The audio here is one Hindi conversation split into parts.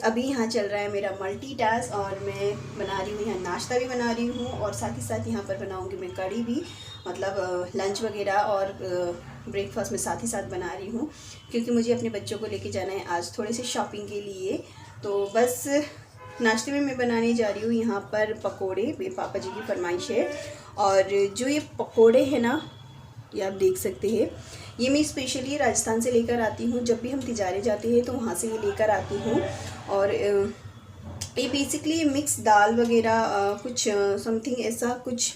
अभी यहाँ चल रहा है मेरा मल्टीटास्क और मैं बना रही हूँ यहाँ नाश्ता भी बना रही हूँ और साथ ही साथ यहाँ पर बनाऊँगी मैं कढ़ी भी, मतलब लंच वगैरह और ब्रेकफास्ट में साथ ही साथ बना रही हूँ क्योंकि मुझे अपने बच्चों को लेके जाना है आज थोड़े से शॉपिंग के लिए। तो बस नाश्ते में मैं बनाने जा रही हूँ यहाँ पर पकोड़े, मेरे पापा जी की फरमाइश है। और जो ये पकोड़े हैं ना, ये आप देख सकते हैं, ये मैं स्पेशली राजस्थान से लेकर आती हूँ। जब भी हम तिजारे जाते हैं तो वहाँ से ये लेकर आती हूँ। और ये बेसिकली मिक्स दाल वगैरह कुछ समथिंग ऐसा कुछ,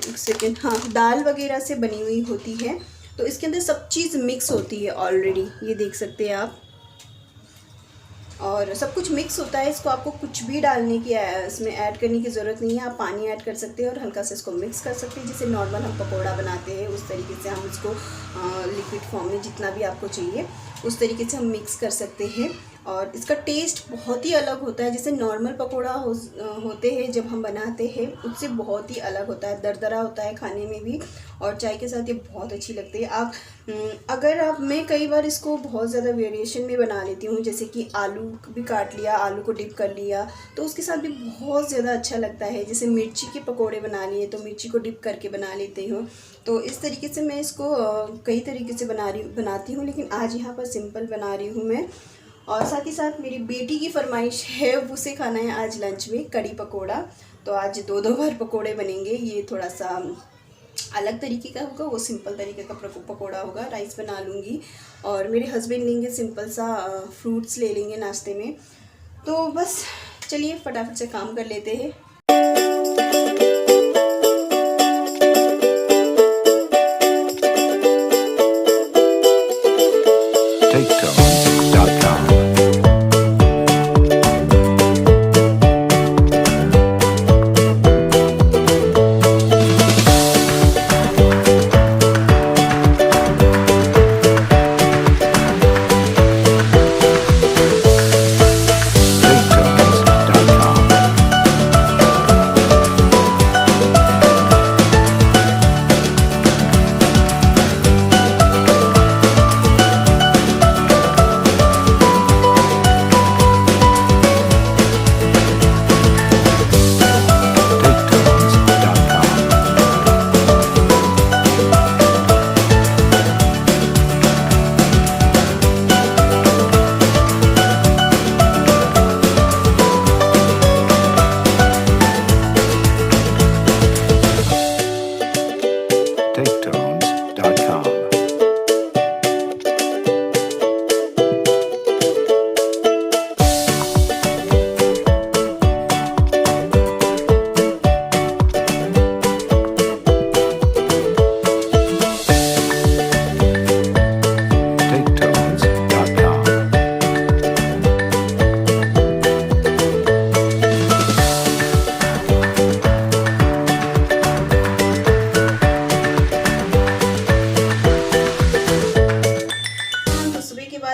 एक सेकेंड, हाँ, दाल वगैरह से बनी हुई होती है। तो इसके अंदर सब चीज़ मिक्स होती है ऑलरेडी, ये देख सकते हैं आप, और सब कुछ मिक्स होता है। इसको आपको कुछ भी डालने की, इसमें ऐड करने की ज़रूरत नहीं है। आप पानी ऐड कर सकते हैं और हल्का से इसको मिक्स कर सकते हैं। जैसे नॉर्मल हम पकोड़ा बनाते हैं उस तरीके से हम इसको लिक्विड फॉर्म में जितना भी आपको चाहिए उस तरीके से हम मिक्स कर सकते हैं। और इसका टेस्ट बहुत ही अलग होता है। जैसे नॉर्मल पकोड़ा होते हैं जब हम बनाते हैं उससे बहुत ही अलग होता है, दरदरा होता है खाने में भी, और चाय के साथ ये बहुत अच्छी लगती है। मैं कई बार इसको बहुत ज़्यादा वेरिएशन में बना लेती हूँ, जैसे कि आलू भी काट लिया, आलू को डिप कर लिया तो उसके साथ भी बहुत ज़्यादा अच्छा लगता है। जैसे मिर्ची के पकोड़े बना लिए तो मिर्ची को डिप करके बना लेते हो। तो इस तरीके से मैं इसको कई तरीके से बनाती हूँ, लेकिन आज यहाँ पर सिंपल बना रही हूँ मैं। और साथ ही साथ मेरी बेटी की फरमाइश है, उसे खाना है आज लंच में कड़ी पकोड़ा। तो आज दो बार पकोड़े बनेंगे। ये थोड़ा सा अलग तरीके का होगा, वो सिंपल तरीके का पकोड़ा होगा। राइस बना लूँगी और मेरे हस्बैंड लेंगे सिंपल सा फ्रूट्स ले लेंगे नाश्ते में। तो बस चलिए फटाफट से काम कर लेते हैं।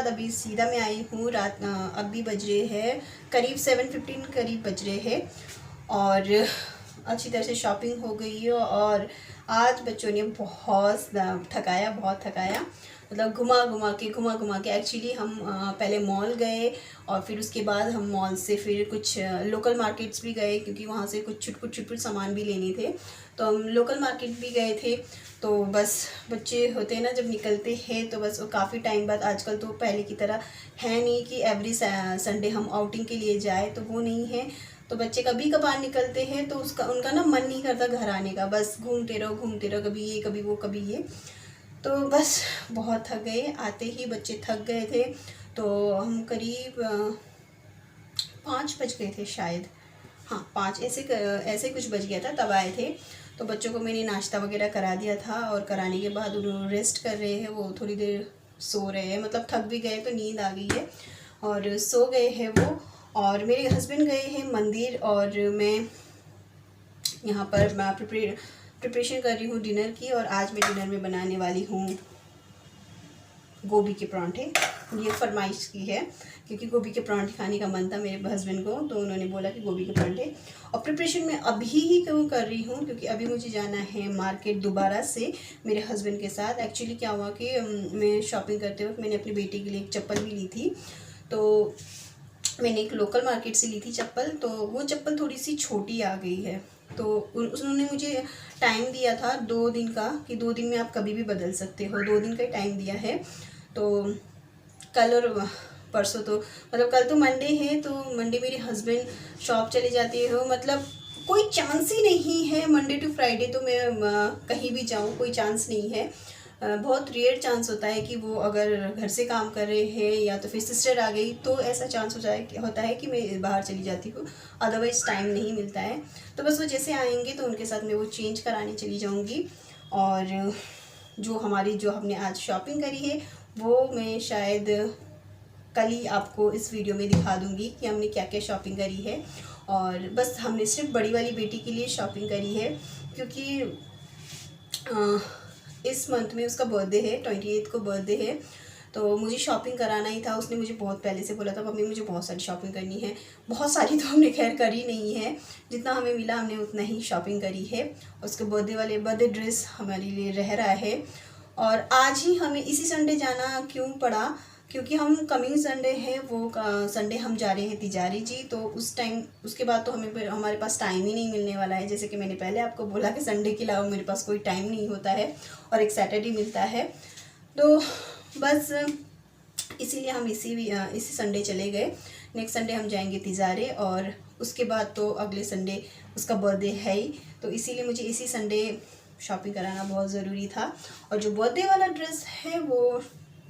अभी सीधा मैं आई हूँ रात, अभी बज रहे हैं करीब 7:15 करीब बज रहे हैं और अच्छी तरह से शॉपिंग हो गई है। और आज बच्चों ने बहुत थकाया, मतलब घुमा घुमा के एक्चुअली हम पहले मॉल गए और फिर उसके बाद हम मॉल से फिर कुछ लोकल मार्केट्स भी गए क्योंकि वहाँ से कुछ छुटपुट सामान भी लेने थे। तो हम लोकल मार्केट भी गए थे। तो बस बच्चे होते हैं ना जब निकलते हैं तो बस वो काफ़ी टाइम बाद, आजकल तो पहले की तरह है नहीं कि एवरी संडे हम आउटिंग के लिए जाए, तो वो नहीं है। तो बच्चे कभी कभार निकलते हैं तो उनका ना मन नहीं करता घर आने का, बस घूमते रहो कभी ये कभी वो कभी ये। तो बस बहुत थक गए, आते ही बच्चे थक गए थे। तो हम करीब 5 बज गए थे शायद, हाँ 5 ऐसे कुछ बज गया था तब आए थे। तो बच्चों को मैंने नाश्ता वगैरह करा दिया था और कराने के बाद उन्होंने रेस्ट कर रहे हैं, वो थोड़ी देर सो रहे हैं, मतलब थक भी गए तो नींद आ गई है और सो गए हैं वो। और मेरे हस्बैंड गए हैं मंदिर और मैं यहाँ पर प्रिपरेशन कर रही हूँ डिनर की। और आज मैं डिनर में बनाने वाली हूँ गोभी के परांठे। ये फरमाइश की है क्योंकि गोभी के परांठे खाने का मन था मेरे हस्बैंड को, तो उन्होंने बोला कि गोभी के परांठे। और प्रिपरेशन मैं अभी ही क्यों कर रही हूँ क्योंकि अभी मुझे जाना है मार्केट दोबारा से मेरे हस्बैंड के साथ। एक्चुअली क्या हुआ कि मैं शॉपिंग करते वक्त मैंने अपनी बेटी के लिए एक चप्पल भी ली थी, तो मैंने एक लोकल मार्केट से ली थी चप्पल, तो वो चप्पल थोड़ी सी छोटी आ गई है। तो उन्होंने मुझे टाइम दिया था 2 दिन का, कि 2 दिन में आप कभी भी बदल सकते हो, 2 दिन का टाइम दिया है। तो कल और परसों तो मतलब कल तो मंडे है, तो मंडे मेरे हस्बैंड शॉप चले जाते हो, मतलब कोई चांस ही नहीं है मंडे टू फ्राइडे तो मैं कहीं भी जाऊँ, कोई चांस नहीं है। बहुत रेयर चांस होता है कि वो अगर घर से काम कर रहे हैं या तो फिर सिस्टर आ गई तो ऐसा चांस होता है कि मैं बाहर चली जाती हूँ, अदरवाइज़ टाइम नहीं मिलता है। तो बस वो जैसे आएंगे तो उनके साथ मैं वो चेंज कराने चली जाऊँगी। और जो हमने आज शॉपिंग करी है वो मैं शायद कल ही आपको इस वीडियो में दिखा दूँगी कि हमने क्या क्या शॉपिंग करी है। और बस हमने सिर्फ बड़ी वाली बेटी के लिए शॉपिंग करी है, क्योंकि इस मंथ में उसका बर्थडे है, 28 को बर्थडे है, तो मुझे शॉपिंग कराना ही था। उसने मुझे बहुत पहले से बोला था मम्मी मुझे बहुत सारी शॉपिंग करनी है। बहुत सारी तो हमने खैर करी नहीं है, जितना हमें मिला हमने उतना ही शॉपिंग करी है। उसके बर्थडे ड्रेस हमारे लिए रह रहा है। और आज ही हमें इसी संडे जाना क्यों पड़ा, क्योंकि हम कमिंग संडे है वो संडे हम जा रहे हैं तिजारी जी, तो उस टाइम उसके बाद तो हमारे पास टाइम ही नहीं मिलने वाला है। जैसे कि मैंने पहले आपको बोला कि संडे के अलावा मेरे पास कोई टाइम नहीं होता है और एक सैटरडे मिलता है। तो बस इसीलिए हम इसी संडे चले गए। नेक्स्ट संडे हम जाएंगे तिजारे और उसके बाद तो अगले संडे उसका बर्थडे है ही, तो इसीलिए मुझे इसी संडे शॉपिंग कराना बहुत ज़रूरी था। और जो बर्थडे वाला ड्रेस है वो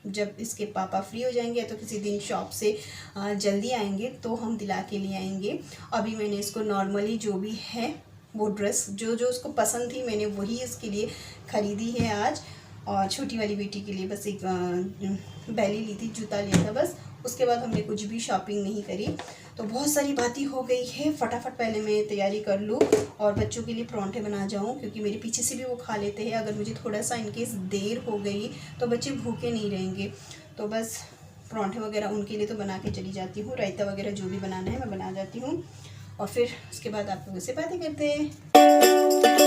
जब इसके पापा फ्री हो जाएंगे तो किसी दिन शॉप से जल्दी आएंगे तो हम दिला के ले आएंगे। अभी मैंने इसको नॉर्मली जो भी है वो ड्रेस जो उसको पसंद थी मैंने वही इसके लिए ख़रीदी है आज। और छोटी वाली बेटी के लिए बस एक बैली ली थी, जूता लिया था बस, उसके बाद हमने कुछ भी शॉपिंग नहीं करी। तो बहुत सारी बातें हो गई है, फटाफट पहले मैं तैयारी कर लूँ और बच्चों के लिए परांठे बना जाऊँ, क्योंकि मेरे पीछे से भी वो खा लेते हैं। अगर मुझे थोड़ा सा इनकेस देर हो गई तो बच्चे भूखे नहीं रहेंगे। तो बस परांठे वगैरह उनके लिए तो बना के चली जाती हूँ, रायता वगैरह जो भी बनाना है मैं बना जाती हूँ। और फिर उसके बाद आप लोगों से बातें करते हैं।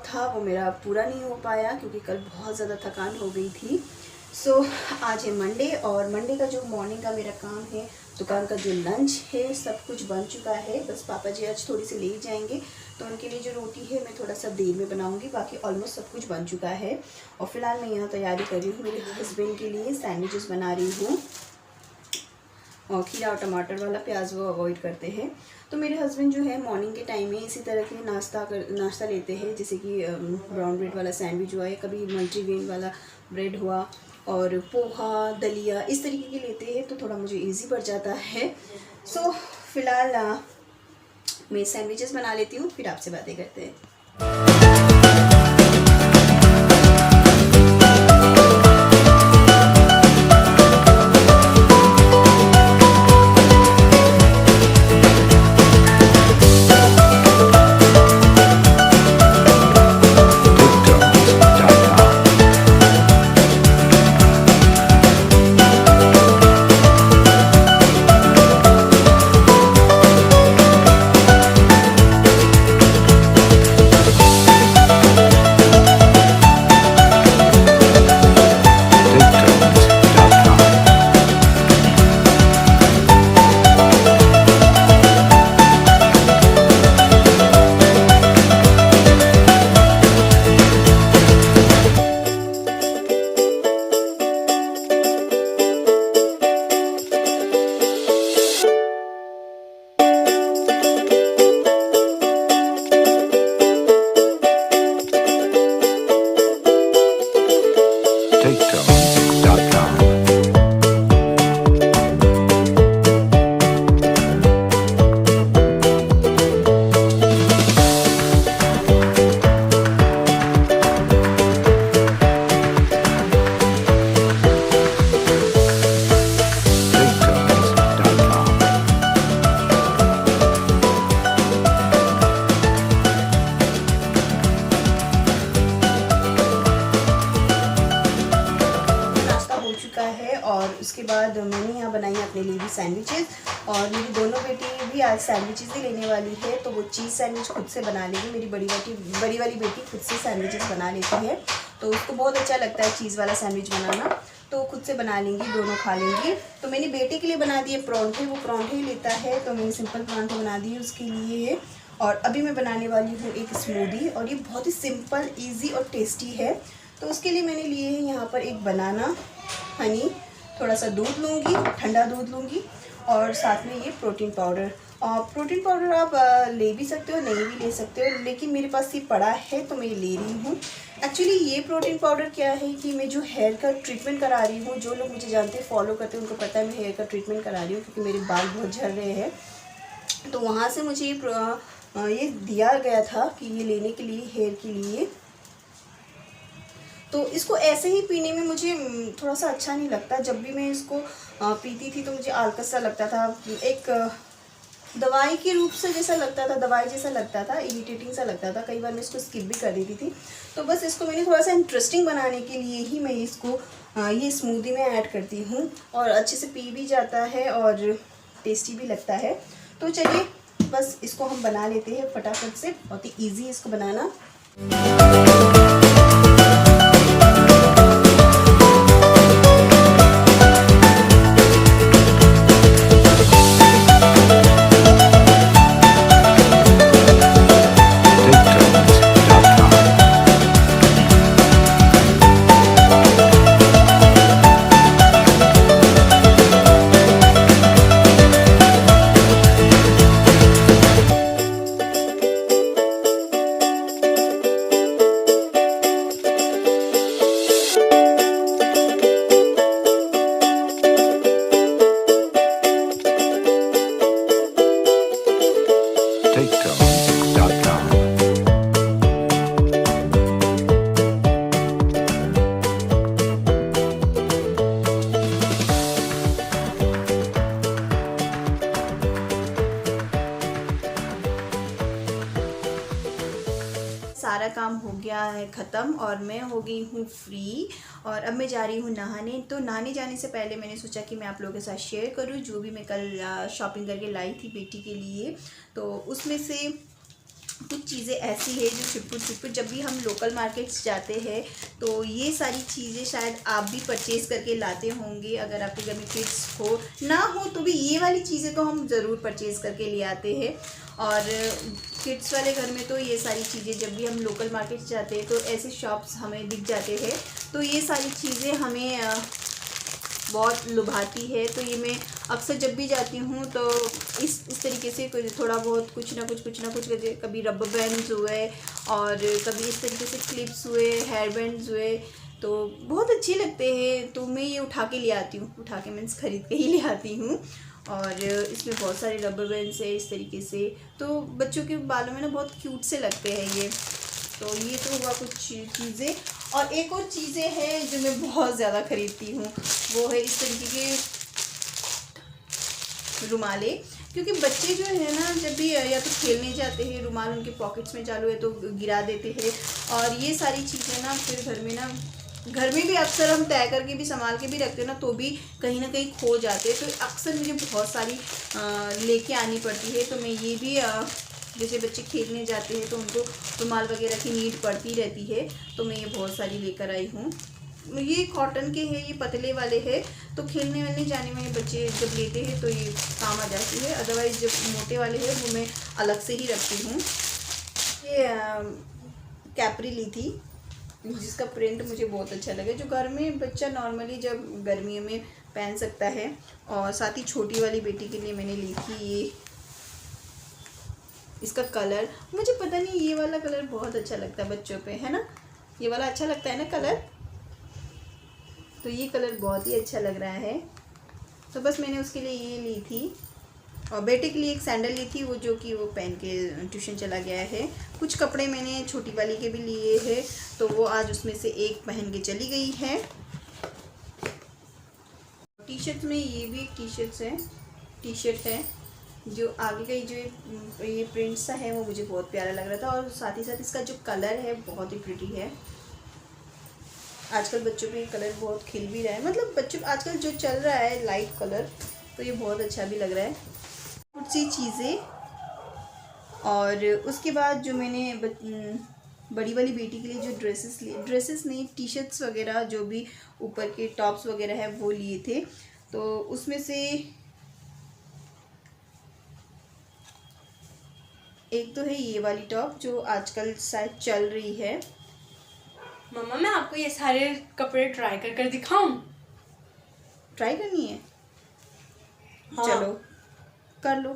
था वो मेरा पूरा नहीं हो पाया क्योंकि कल बहुत ज़्यादा थकान हो गई थी। सो आज है मंडे और मंडे का जो मॉर्निंग का मेरा काम है, दुकान का जो लंच है सब कुछ बन चुका है। बस पापा जी आज थोड़ी सी लेट जाएंगे तो उनके लिए जो रोटी है मैं थोड़ा सा देर में बनाऊंगी, बाकी ऑलमोस्ट सब कुछ बन चुका है। और फिलहाल मैं यहाँ तैयारी कर रही हूँ, मेरे हस्बैंड के लिए सैंडविचेस बना रही हूँ। और खीरा और टमाटर वाला प्याज वो अवॉइड करते हैं। तो मेरे हस्बैंड जो है मॉर्निंग के टाइम में इसी तरह के नाश्ता लेते हैं, जैसे कि ब्राउन ब्रेड वाला सैंडविच हुआ या कभी मल्टीग्रेन वाला ब्रेड हुआ और पोहा दलिया इस तरीके के लेते हैं, तो थोड़ा मुझे इजी पड़ जाता है। सो फिलहाल मैं सैंडविचेस बना लेती हूँ, फिर आपसे बातें करते हैं। उसके बाद मैंने यहाँ बनाई अपने लिए भी सैंडविचेस, और मेरी दोनों बेटी भी आज सैंडविचेस ही लेने वाली है, तो वो चीज़ सैंडविच खुद से बना लेगी। मेरी बड़ी वाली बेटी खुद से सैंडविचेस बना लेती है, तो उसको बहुत अच्छा लगता है चीज़ वाला सैंडविच बनाना, तो खुद से बना लेंगी, दोनों खा लेंगी। तो मैंने बेटे के लिए बना दिए परांठे, वो परांठे ही लेता है, तो मैंने सिंपल परांठे बना दिए उसके लिए। और अभी मैं बनाने वाली हूँ एक स्मूदी, और ये बहुत ही सिंपल, इजी और टेस्टी है। तो उसके लिए मैंने लिए हैं यहाँ पर एक बनाना, हनी, थोड़ा सा दूध लूँगी, ठंडा दूध लूँगी, और साथ में ये प्रोटीन पाउडर। और प्रोटीन पाउडर आप ले भी सकते हो, नहीं भी ले सकते हो, लेकिन मेरे पास ये पड़ा है तो मैं ये ले रही हूँ। एक्चुअली ये प्रोटीन पाउडर क्या है कि मैं जो हेयर का ट्रीटमेंट करा रही हूँ, जो लोग मुझे जानते हैं, फॉलो करते हैं, उनको पता है मैं हेयर का ट्रीटमेंट करा रही हूँ, क्योंकि मेरे बाल बहुत झड़ रहे हैं। तो वहाँ से मुझे ये दिया गया था कि ये लेने के लिए, हेयर के लिए। तो इसको ऐसे ही पीने में मुझे थोड़ा सा अच्छा नहीं लगता। जब भी मैं इसको पीती थी तो मुझे आलकस सा लगता था, एक दवाई के रूप से जैसा लगता था, दवाई जैसा लगता था, इरिटेटिंग सा लगता था। कई बार मैं इसको स्किप भी कर देती थी। तो बस इसको मैंने थोड़ा सा इंटरेस्टिंग बनाने के लिए ही मैं इसको ये स्मूदी में ऐड करती हूँ, और अच्छे से पी भी जाता है और टेस्टी भी लगता है। तो चलिए बस इसको हम बना लेते हैं फटाफट से, बहुत ही ईजी है इसको बनाना। सारा काम हो गया है ख़त्म, और मैं हो गई हूँ फ्री, और अब मैं जा रही हूँ नहाने। तो नहाने जाने से पहले मैंने सोचा कि मैं आप लोगों के साथ शेयर करूँ जो भी मैं कल शॉपिंग करके लाई थी बेटी के लिए। तो उसमें से कुछ चीज़ें ऐसी है जो छुटपुट जब भी हम लोकल मार्केट्स जाते हैं तो ये सारी चीज़ें शायद आप भी परचेज़ करके लाते होंगे। अगर आपके घर में किड्स हो ना हो तो भी ये वाली चीज़ें तो हम ज़रूर परचेज़ करके ले आते हैं। और किड्स वाले घर में तो ये सारी चीज़ें जब भी हम लोकल मार्केट्स जाते हैं तो ऐसे शॉप्स हमें दिख जाते हैं, तो ये सारी चीज़ें हमें बहुत लुभाती है। तो ये मैं अक्सर जब भी जाती हूँ तो इस तरीके से थोड़ा बहुत कुछ ना कुछ कभी रबर बैंड्स हुए और कभी इस तरीके से क्लिप्स हुए, हेयर बैंड्स हुए, तो बहुत अच्छे लगते हैं। तो मैं ये उठा के ले आती हूँ, उठा के मीन्स खरीद के ही ले आती हूँ। और इसमें बहुत सारे रबर बैंड्स है इस तरीके से, तो बच्चों के बालों में ना बहुत क्यूट से लगते हैं ये। तो ये तो हुआ कुछ चीज़ें। और एक और चीज़ें हैं जो मैं बहुत ज़्यादा ख़रीदती हूँ, वो है इस तरीके के रुमाले। क्योंकि बच्चे जो है ना जब भी या तो खेलने जाते हैं, रुमाल उनके पॉकेट्स में चालू है तो गिरा देते हैं, और ये सारी चीज़ें ना फिर घर में भी अक्सर हम तय करके भी संभाल के भी रखते हैं ना, तो भी कहीं ना कहीं खो जाते हैं। तो अक्सर मुझे बहुत सारी लेके आनी पड़ती है। तो मैं ये भी जैसे बच्चे खेलने जाते हैं तो उनको रुमाल वगैरह की नीड पड़ती रहती है, तो मैं ये बहुत सारी लेकर आई हूँ। ये कॉटन के हैं, ये पतले वाले हैं, तो खेलने वेलने जाने में बच्चे जब लेते हैं तो ये काम आ जाती है। अदरवाइज़ जब मोटे वाले हैं वो मैं अलग से ही रखती हूँ। ये कैपरी ली थी जिसका प्रिंट मुझे बहुत अच्छा लगा, जो घर में बच्चा नॉर्मली जब गर्मियों में पहन सकता है। और साथ ही छोटी वाली बेटी के लिए मैंने ली थी ये, इसका कलर मुझे पता नहीं, ये वाला कलर बहुत अच्छा लगता है बच्चों पे, है ना, ये वाला अच्छा लगता है ना कलर, तो ये कलर बहुत ही अच्छा लग रहा है। तो बस मैंने उसके लिए ये ली थी। और बेटे के लिए एक सैंडल ली थी, वो जो कि वो पहन के ट्यूशन चला गया है। कुछ कपड़े मैंने छोटी वाली के भी लिए हैं, तो वो आज उसमें से एक पहन के चली गई है। टी शर्ट में ये भी टी शर्ट है, जो आगे का जो ये प्रिंट सा है वो मुझे बहुत प्यारा लग रहा था, और साथ ही साथ इसका जो कलर है बहुत ही प्रिटी है। आजकल बच्चों पे कलर बहुत खिल भी रहा है, मतलब बच्चों आजकल जो चल रहा है लाइट कलर, तो ये बहुत अच्छा भी लग रहा है। कुछ सी चीज़ें, और उसके बाद जो मैंने बड़ी वाली बेटी के लिए जो ड्रेसेस नहीं, टी शर्ट्स वगैरह जो भी ऊपर के टॉप्स वगैरह है वो लिए थे। तो उसमें से एक तो है ये वाली टॉप जो आजकल शायद चल रही है। मम्मा मैं आपको ये सारे कपड़े ट्राई कर दिखाऊं? ट्राई करनी है? हाँ। चलो कर लो,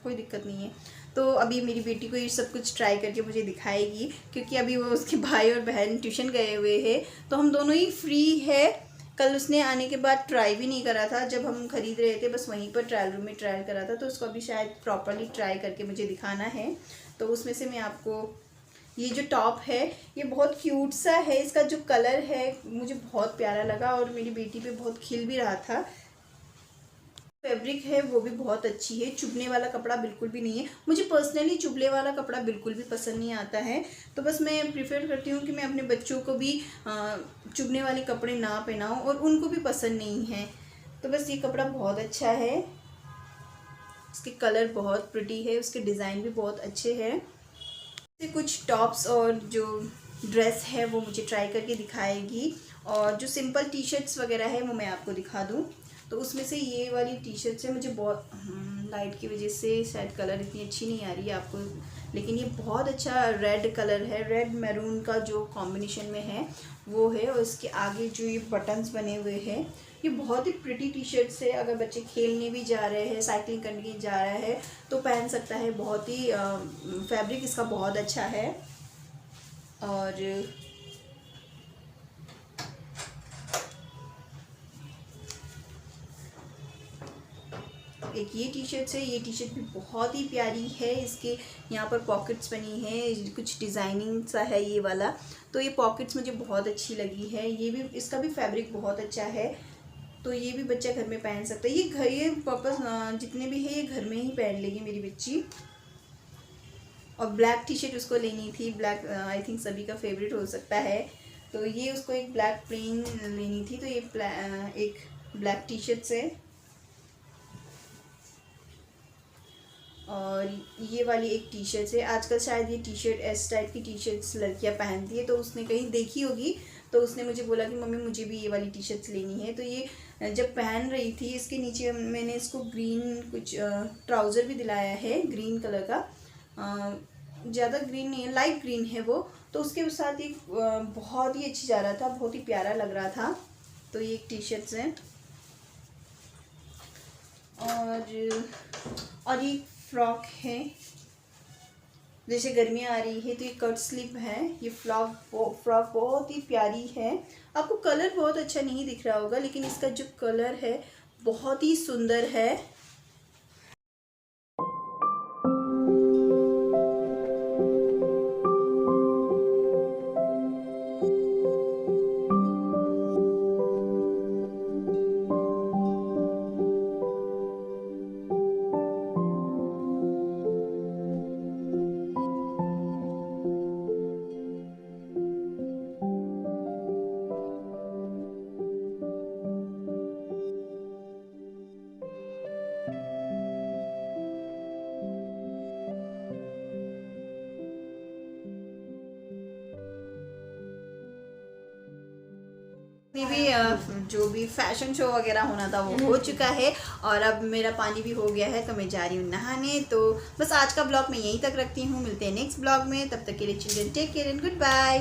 कोई दिक्कत नहीं है। तो अभी मेरी बेटी को ये सब कुछ ट्राई करके मुझे दिखाएगी, क्योंकि अभी वो उसके भाई और बहन ट्यूशन गए हुए हैं, तो हम दोनों ही फ्री है। कल उसने आने के बाद ट्राई भी नहीं करा था, जब हम खरीद रहे थे बस वहीं पर ट्रायल रूम में ट्रायल करा था, तो उसको अभी शायद प्रॉपरली ट्राई करके मुझे दिखाना है। तो उसमें से मैं आपको ये जो टॉप है ये बहुत क्यूट सा है, इसका जो कलर है मुझे बहुत प्यारा लगा और मेरी बेटी पे बहुत खिल भी रहा था। फैब्रिक है वो भी बहुत अच्छी है, चुभने वाला कपड़ा बिल्कुल भी नहीं है। मुझे पर्सनली चुभने वाला कपड़ा बिल्कुल भी पसंद नहीं आता है, तो बस मैं प्रेफर करती हूँ कि मैं अपने बच्चों को भी चुभने वाले कपड़े ना पहनाऊँ और उनको भी पसंद नहीं है। तो बस ये कपड़ा बहुत अच्छा है, इसके कलर बहुत प्रिटी है, उसके डिज़ाइन भी बहुत अच्छे हैं। कुछ टॉप्स और जो ड्रेस है वो मुझे ट्राई करके दिखाएगी, और जो सिंपल टी शर्ट्स वगैरह है वो मैं आपको दिखा दूँ। तो उसमें से ये वाली टी शर्ट्स है, मुझे बहुत लाइट की वजह से शायद कलर इतनी अच्छी नहीं आ रही है आपको, लेकिन ये बहुत अच्छा रेड कलर है, रेड मैरून का जो कॉम्बिनेशन में है वो है, और इसके आगे जो ये बटन्स बने हुए हैं, ये बहुत ही प्रिटी टी शर्ट्स है। अगर बच्चे खेलने भी जा रहे हैं, साइकिलिंग करने जा रहा है तो पहन सकता है, बहुत ही फैब्रिक इसका बहुत अच्छा है। और एक ये टी शर्ट्स है, ये टी शर्ट भी बहुत ही प्यारी है, इसके यहाँ पर पॉकेट्स बनी है, कुछ डिज़ाइनिंग सा है ये वाला, तो ये पॉकेट्स मुझे बहुत अच्छी लगी है। ये भी, इसका भी फैब्रिक बहुत अच्छा है, तो ये भी बच्चा घर में पहन सकता है। ये पर्पस जितने भी है ये घर में ही पहन लेगी मेरी बच्ची। और ब्लैक टी शर्ट उसको लेनी थी, ब्लैक आई थिंक सभी का फेवरेट हो सकता है, तो ये उसको एक ब्लैक प्लेन लेनी थी, तो ये एक ब्लैक टी शर्ट से, और ये वाली एक टी शर्ट है। आजकल शायद ये टी शर्ट एस टाइप की टी शर्ट्स लड़कियाँ पहनती है, तो उसने कहीं देखी होगी, तो उसने मुझे बोला कि मम्मी मुझे भी ये वाली टी शर्ट्स लेनी है। तो ये जब पहन रही थी, इसके नीचे मैंने इसको ग्रीन कुछ ट्राउज़र भी दिलाया है, ग्रीन कलर का, ज़्यादा ग्रीन नहीं है, लाइट ग्रीन है वो, तो उसके साथ एक बहुत ही अच्छी जा रहा था, बहुत ही प्यारा लग रहा था। तो ये एक टी शर्ट्स हैं, और ये फ्रॉक है, जैसे गर्मियाँ आ रही है तो ये कट स्लीव है, ये फ्रॉक बहुत ही प्यारी है। आपको कलर बहुत अच्छा नहीं दिख रहा होगा, लेकिन इसका जो कलर है बहुत ही सुंदर है। भी जो भी फैशन शो वगैरह होना था वो हो चुका है, और अब मेरा पानी भी हो गया है, तो मैं जा रही हूँ नहाने। तो बस आज का ब्लॉग मैं यहीं तक रखती हूँ, मिलते हैं नेक्स्ट ब्लॉग में, तब तक के लिए children take care and good bye.